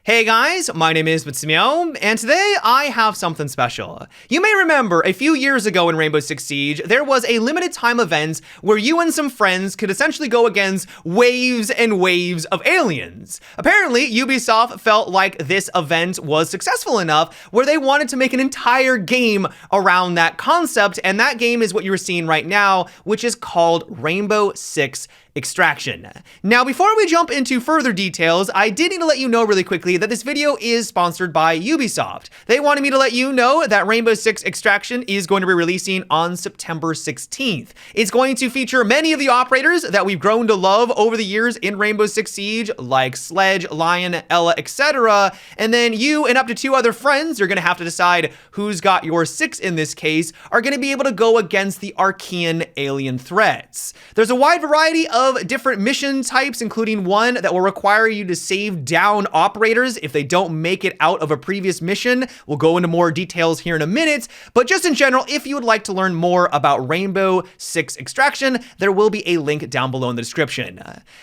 Hey guys, my name is Mitsumiyo, and today I have something special. You may remember a few years ago in Rainbow Six Siege, there was a limited time event where you and some friends could essentially go against waves and waves of aliens. Apparently, Ubisoft felt like this event was successful enough where they wanted to make an entire game around that concept, and that game is what you're seeing right now, which is called Rainbow Six Extraction. Now, before we jump into further details, I did need to let you know really quickly that this video is sponsored by Ubisoft. They wanted me to let you know that Rainbow Six Extraction is going to be releasing on September 16th. It's going to feature many of the operators that we've grown to love over the years in Rainbow Six Siege, like Sledge, Lion, Ella, etc. And then you and up to 2 other friends, you're going to have to decide who's got your 6 in this case, are going to be able to go against the Archean alien threats. There's a wide variety of different mission types, including one that will require you to save down operators if they don't make it out of a previous mission. We'll go into more details here in a minute, but just in general, if you would like to learn more about Rainbow Six Extraction, there will be a link down below in the description.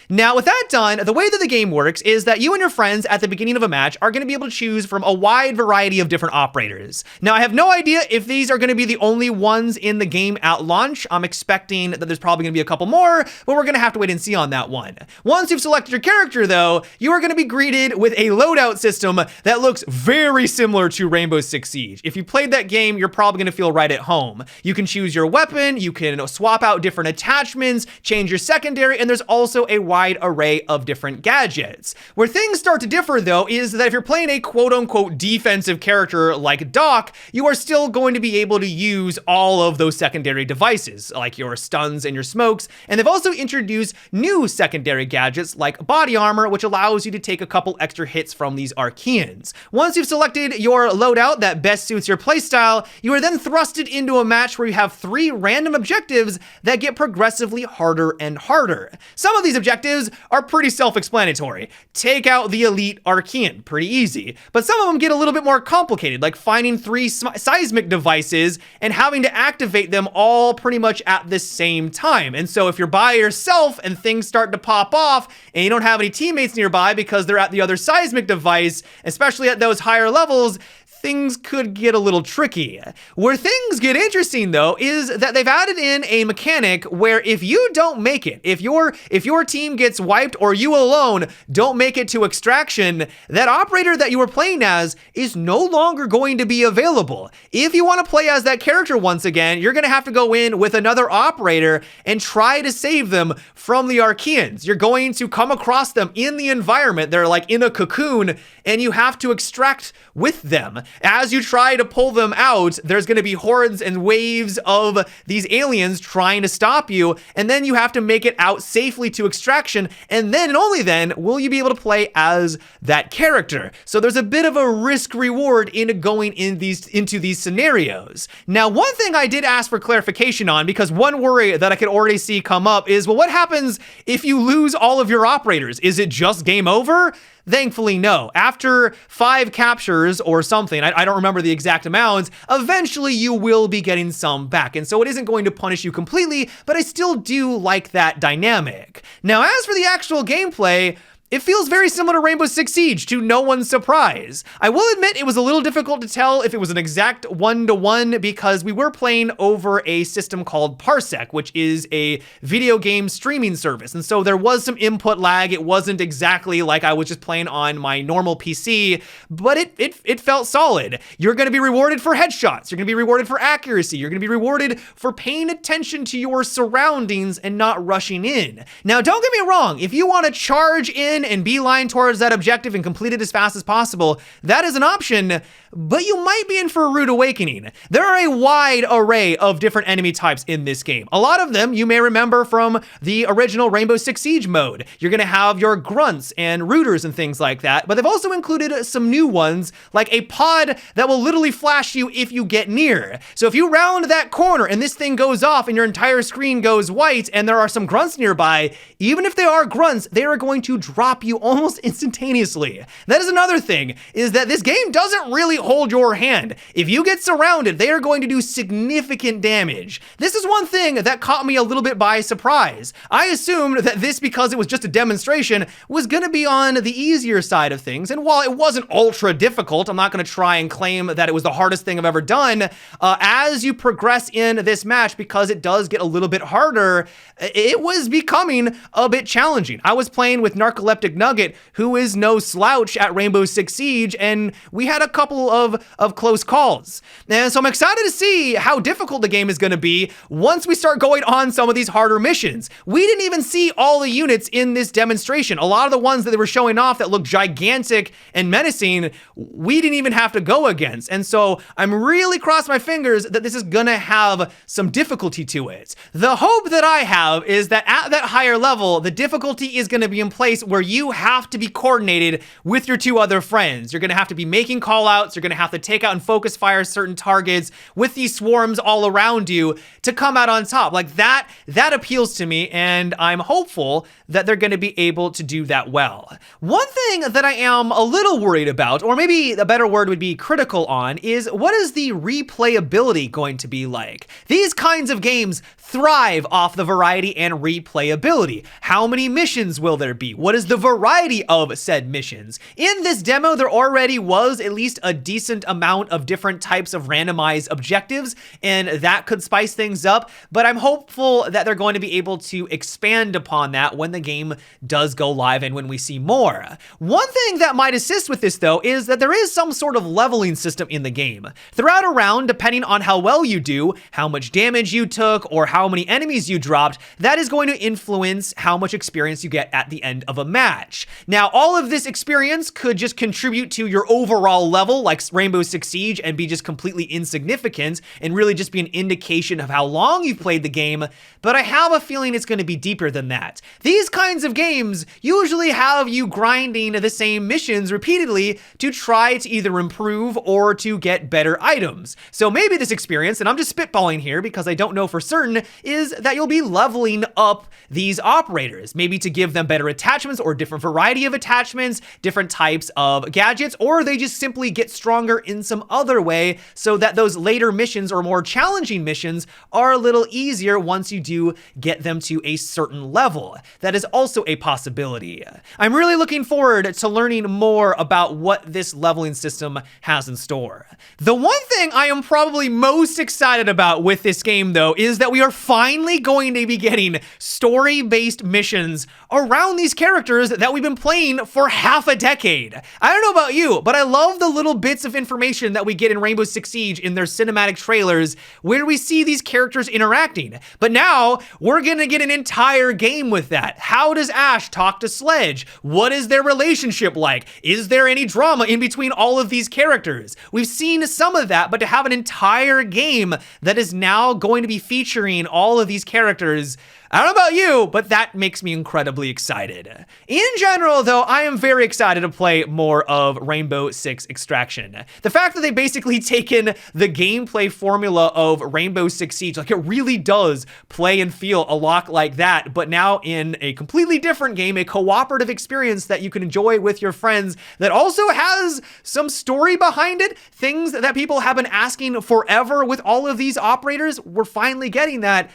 Now, with that done, the way that the game works is that you and your friends at the beginning of a match are going to be able to choose from a wide variety of different operators. Now, I have no idea if these are going to be the only ones in the game at launch. I'm expecting that there's probably going to be a couple more, but we're going to have to wait and see on that one. Once you've selected your character, though, you are going to be greeted with a loadout system that looks very similar to Rainbow Six Siege. If you played that game, you're probably going to feel right at home. You can choose your weapon, you can swap out different attachments, change your secondary, and there's also a wide array of different gadgets. Where things start to differ, though, is that if you're playing a quote-unquote defensive character like Doc, you are still going to be able to use all of those secondary devices, like your stuns and your smokes, and they've also introduced new secondary gadgets like body armor, which allows you to take a couple extra hits from these Archeans. Once you've selected your loadout that best suits your playstyle, you are then thrusted into a match where you have 3 random objectives that get progressively harder and harder. Some of these objectives are pretty self-explanatory. Take out the elite Archean, pretty easy, but some of them get a little bit more complicated, like finding 3 seismic devices and having to activate them all pretty much at the same time. And so if you're by yourself and things start to pop off and you don't have any teammates nearby because they're at the other seismic device, especially at those higher levels, things could get a little tricky. Where things get interesting, though, is that they've added in a mechanic where if you don't make it, if your team gets wiped or you alone don't make it to extraction, that operator that you were playing as is no longer going to be available. If you want to play as that character once again, you're going to have to go in with another operator and try to save them from the Archeans. You're going to come across them in the environment. They're like in a cocoon, and you have to extract with them. As you try to pull them out, there's going to be hordes and waves of these aliens trying to stop you, and then you have to make it out safely to extraction, and then and only then will you be able to play as that character. So there's a bit of a risk reward into going into these scenarios. Now, one thing I did ask for clarification on, because one worry that I could already see come up is, well, what happens if you lose all of your operators? Is it just game over? Thankfully, no. After 5 captures or something, I don't remember the exact amounts, eventually you will be getting some back. And so it isn't going to punish you completely, but I still do like that dynamic. Now, as for the actual gameplay, it feels very similar to Rainbow Six Siege, to no one's surprise. I will admit it was a little difficult to tell if it was an exact 1-to-1 because we were playing over a system called Parsec, which is a video game streaming service. And so there was some input lag. It wasn't exactly like I was just playing on my normal PC, but it felt solid. You're going to be rewarded for headshots. You're going to be rewarded for accuracy. You're going to be rewarded for paying attention to your surroundings and not rushing in. Now, don't get me wrong. If you want to charge in and beeline towards that objective and complete it as fast as possible, that is an option, but you might be in for a rude awakening. There are a wide array of different enemy types in this game. A lot of them you may remember from the original Rainbow Six Siege mode. You're gonna have your grunts and rooters and things like that, but they've also included some new ones, like a pod that will literally flash you if you get near. So if you round that corner and this thing goes off and your entire screen goes white and there are some grunts nearby, even if they are grunts, they are going to drop drop you almost instantaneously. That is another thing, is that this game doesn't really hold your hand. If you get surrounded, they are going to do significant damage. This is one thing that caught me a little bit by surprise. I assumed that this, because it was just a demonstration, was going to be on the easier side of things, and while it wasn't ultra difficult, I'm not going to try and claim that it was the hardest thing I've ever done. As you progress in this match, because it does get a little bit harder, it was becoming a bit challenging. I was playing with Narcoleptic Nugget, who is no slouch at Rainbow Six Siege, and we had a couple of close calls. And so I'm excited to see how difficult the game is going to be once we start going on some of these harder missions. We didn't even see all the units in this demonstration. A lot of the ones that they were showing off that looked gigantic and menacing, we didn't even have to go against. And so I'm really crossing my fingers that this is gonna have some difficulty to it. The hope that I have is that at that higher level, the difficulty is gonna be in place where you have to be coordinated with your two other friends. You're gonna have to be making call outs. You're gonna have to take out and focus fire certain targets with these swarms all around you to come out on top. Like that appeals to me, and I'm hopeful that they're gonna be able to do that well. One thing that I am a little worried about, or maybe a better word would be critical on, is what is the replayability going to be like? These kinds of games thrive off the variety and replayability. How many missions will there be? What is the variety of said missions? In this demo, there already was at least a decent amount of different types of randomized objectives, and that could spice things up, but I'm hopeful that they're going to be able to expand upon that when the game does go live and when we see more. One thing that might assist with this, though, is that there is some sort of leveling system in the game. Throughout a round, depending on how well you do, how much damage you took, or how many enemies you dropped, that is going to influence how much experience you get at the end of a match. Now, all of this experience could just contribute to your overall level, like Rainbow Six Siege, and be just completely insignificant, and really just be an indication of how long you've played the game, but I have a feeling it's going to be deeper than that. These kinds of games usually have you grinding the same missions repeatedly to try to either improve or to get better items. So maybe this experience, and I'm just spitballing here because I don't know for certain, is that you'll be leveling up these operators, maybe to give them better attachments or different variety of attachments, different types of gadgets, or they just simply get stronger in some other way so that those later missions or more challenging missions are a little easier once you do get them to a certain level. That is also a possibility. I'm really looking forward to learning more about what this leveling system has in store. The one thing I am probably most excited about with this game, though, is that we are finally going to be getting story-based missions around these characters that we've been playing for half a decade. I don't know about you, but I love the little bits of information that we get in Rainbow Six Siege in their cinematic trailers where we see these characters interacting. But now we're gonna get an entire game with that. How does Ash talk to Sledge? What is their relationship like? Is there any drama in between all of these characters? We've seen some of that, but to have an entire game that is now going to be featuring all of these characters, I don't know about you, but that makes me incredibly excited. In general, though, I am very excited to play more of Rainbow Six Extraction. The fact that they basically taken the gameplay formula of Rainbow Six Siege, like it really does play and feel a lot like that, but now in a completely different game, a cooperative experience that you can enjoy with your friends that also has some story behind it, things that people have been asking forever with all of these operators, we're finally getting that.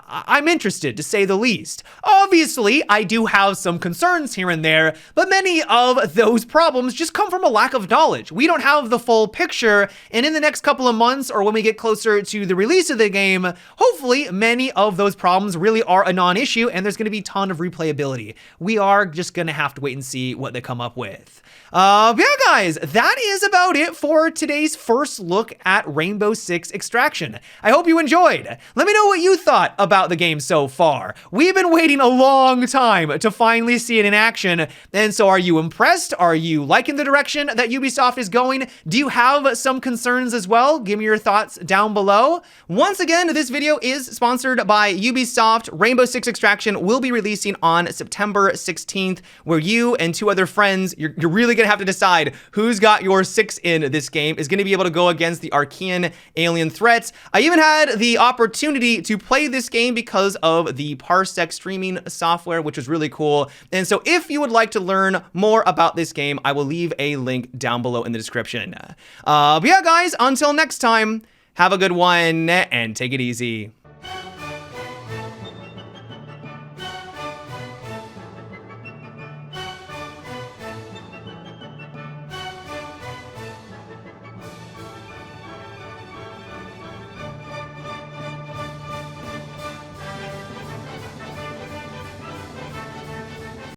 I'm interested, to say the least. Obviously, I do have some concerns here and there, but many of those problems just come from a lack of knowledge. We don't have the full picture, and in the next couple of months, or when we get closer to the release of the game, hopefully many of those problems really are a non-issue, and there's gonna be a ton of replayability. We are just gonna have to wait and see what they come up with. But yeah, guys, that is about it for today's first look at Rainbow Six Extraction. I hope you enjoyed. Let me know what you thought about the game so far. We've been waiting a long time to finally see it in action, and so are you impressed? Are you liking the direction that Ubisoft is going? Do you have some concerns as well? Give me your thoughts down below. Once again, this video is sponsored by Ubisoft. Rainbow Six Extraction will be releasing on September 16th, where you and two other friends, you're really gonna have to decide who's got your 6 in this game, is gonna be able to go against the Archean alien threats. I even had the opportunity to play this game because of the Parsec streaming software, which was really cool. And so if you would like to learn more about this game, I will leave a link down below in the description. But yeah, guys, until next time, have a good one and take it easy.